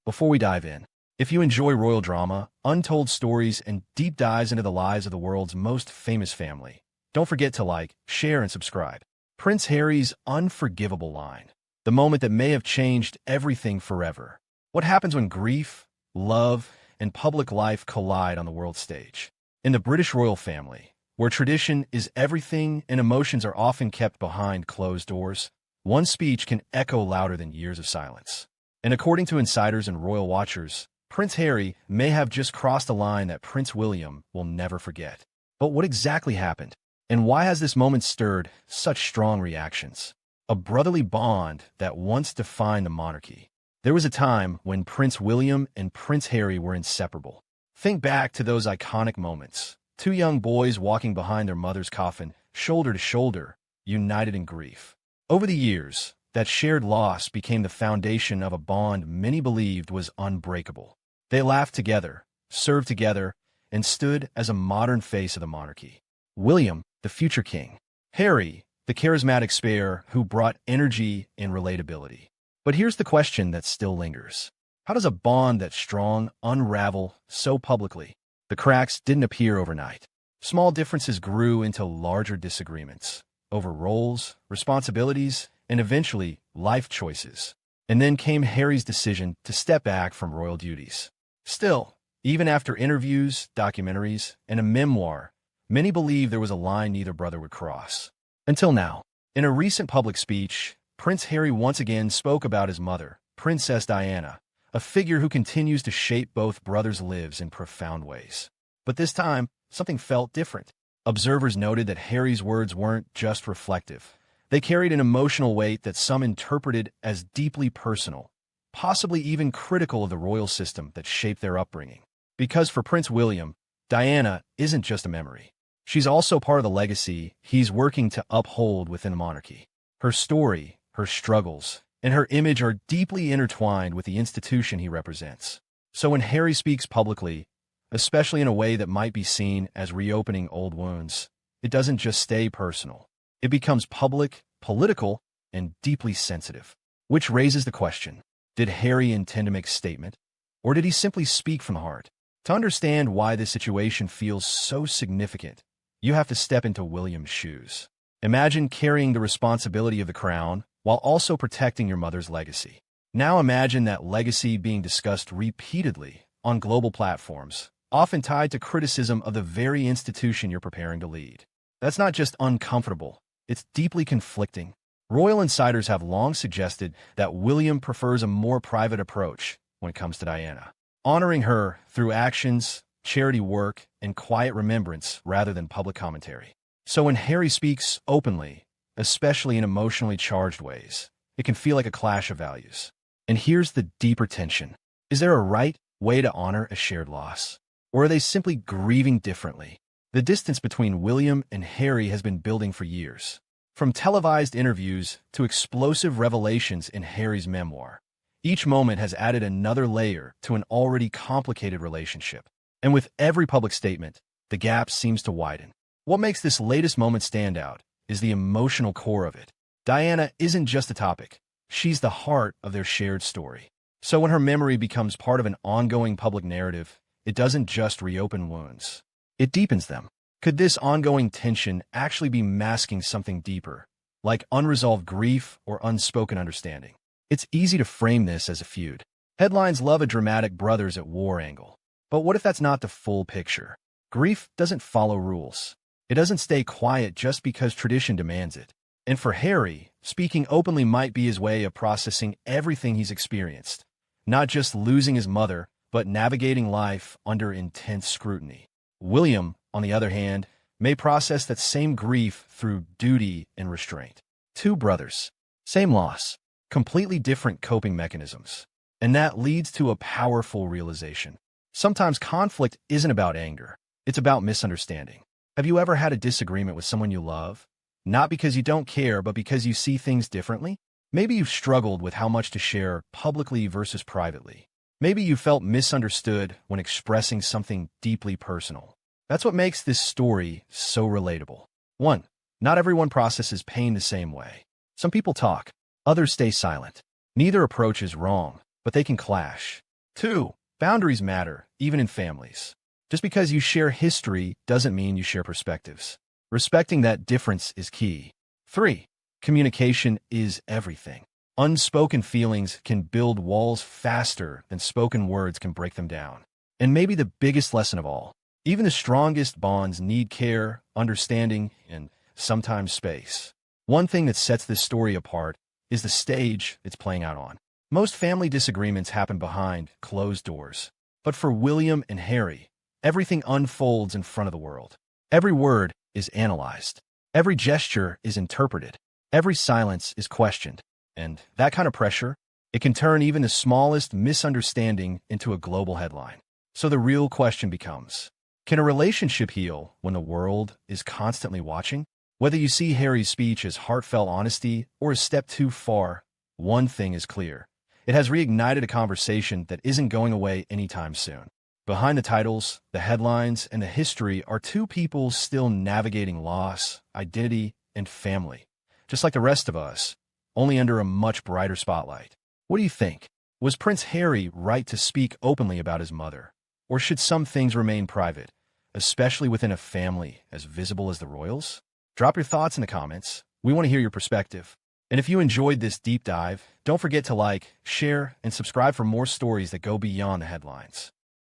Before we dive in, if you enjoy royal drama, untold stories, and deep dives into the lives of the world's most famous family, don't forget to like, share, and subscribe. Prince Harry's unforgivable line. The moment that may have changed everything forever. What happens when grief, love, and public life collide on the world stage? In the British royal family, where tradition is everything and emotions are often kept behind closed doors, one speech can echo louder than years of silence. And according to insiders and royal watchers, Prince Harry may have just crossed a line that Prince William will never forget. But what exactly happened? And why has this moment stirred such strong reactions? A brotherly bond that once defined the monarchy. There was a time when Prince William and Prince Harry were inseparable. Think back to those iconic moments. Two young boys walking behind their mother's coffin, shoulder to shoulder, united in grief. Over the years, that shared loss became the foundation of a bond many believed was unbreakable. They laughed together, served together, and stood as a modern face of the monarchy. William, the future king. Harry, the charismatic spare who brought energy and relatability. But here's the question that still lingers. How does a bond that strong unravel so publicly? The cracks didn't appear overnight. Small differences grew into larger disagreements over roles, responsibilities, and eventually life choices. And then came Harry's decision to step back from royal duties. Still, even after interviews, documentaries, and a memoir, many believe there was a line neither brother would cross. Until now. In a recent public speech, Prince Harry once again spoke about his mother, Princess Diana, a figure who continues to shape both brothers' lives in profound ways. But this time, something felt different. Observers noted that Harry's words weren't just reflective. They carried an emotional weight that some interpreted as deeply personal, possibly even critical of the royal system that shaped their upbringing. Because for Prince William, Diana isn't just a memory. She's also part of the legacy he's working to uphold within the monarchy. Her story, her struggles, and her image are deeply intertwined with the institution he represents. So when Harry speaks publicly, especially in a way that might be seen as reopening old wounds, it doesn't just stay personal. It becomes public, political, and deeply sensitive. Which raises the question, did Harry intend to make a statement? Or did he simply speak from the heart? To understand why this situation feels so significant, you have to step into William's shoes. Imagine carrying the responsibility of the crown while also protecting your mother's legacy. Now imagine that legacy being discussed repeatedly on global platforms, often tied to criticism of the very institution you're preparing to lead. That's not just uncomfortable, it's deeply conflicting. Royal insiders have long suggested that William prefers a more private approach when it comes to Diana, honoring her through actions, charity work, and quiet remembrance rather than public commentary. So when Harry speaks openly, especially in emotionally charged ways, it can feel like a clash of values. And here's the deeper tension. Is there a right way to honor a shared loss? Or are they simply grieving differently? The distance between William and Harry has been building for years. From televised interviews to explosive revelations in Harry's memoir, each moment has added another layer to an already complicated relationship. And with every public statement, the gap seems to widen. What makes this latest moment stand out is the emotional core of it. Diana isn't just a topic. She's the heart of their shared story. So when her memory becomes part of an ongoing public narrative, it doesn't just reopen wounds. It deepens them. Could this ongoing tension actually be masking something deeper, like unresolved grief or unspoken understanding? It's easy to frame this as a feud. Headlines love a dramatic brothers at war angle. But what if that's not the full picture? Grief doesn't follow rules. It doesn't stay quiet just because tradition demands it. And for Harry, speaking openly might be his way of processing everything he's experienced. Not just losing his mother, but navigating life under intense scrutiny. William, on the other hand, may process that same grief through duty and restraint. Two brothers, same loss, completely different coping mechanisms. And that leads to a powerful realization. Sometimes conflict isn't about anger. It's about misunderstanding. Have you ever had a disagreement with someone you love? Not because you don't care, but because you see things differently? Maybe you've struggled with how much to share publicly versus privately. Maybe you felt misunderstood when expressing something deeply personal. That's what makes this story so relatable. 1. Not everyone processes pain the same way. Some people talk, others stay silent. Neither approach is wrong, but they can clash. 2. Boundaries matter, even in families. Just because you share history doesn't mean you share perspectives. Respecting that difference is key. 3. Communication is everything. Unspoken feelings can build walls faster than spoken words can break them down. And maybe the biggest lesson of all, even the strongest bonds need care, understanding, and sometimes space. One thing that sets this story apart is the stage it's playing out on. Most family disagreements happen behind closed doors. But for William and Harry, everything unfolds in front of the world. Every word is analyzed. Every gesture is interpreted. Every silence is questioned. And that kind of pressure, it can turn even the smallest misunderstanding into a global headline. So the real question becomes, can a relationship heal when the world is constantly watching? Whether you see Harry's speech as heartfelt honesty or a step too far, one thing is clear. It has reignited a conversation that isn't going away anytime soon. Behind the titles, the headlines, and the history are two people still navigating loss, identity, and family. Just like the rest of us, only under a much brighter spotlight. What do you think? Was Prince Harry right to speak openly about his mother? Or should some things remain private, especially within a family as visible as the royals? Drop your thoughts in the comments. We want to hear your perspective. And if you enjoyed this deep dive, don't forget to like, share, and subscribe for more stories that go beyond the headlines.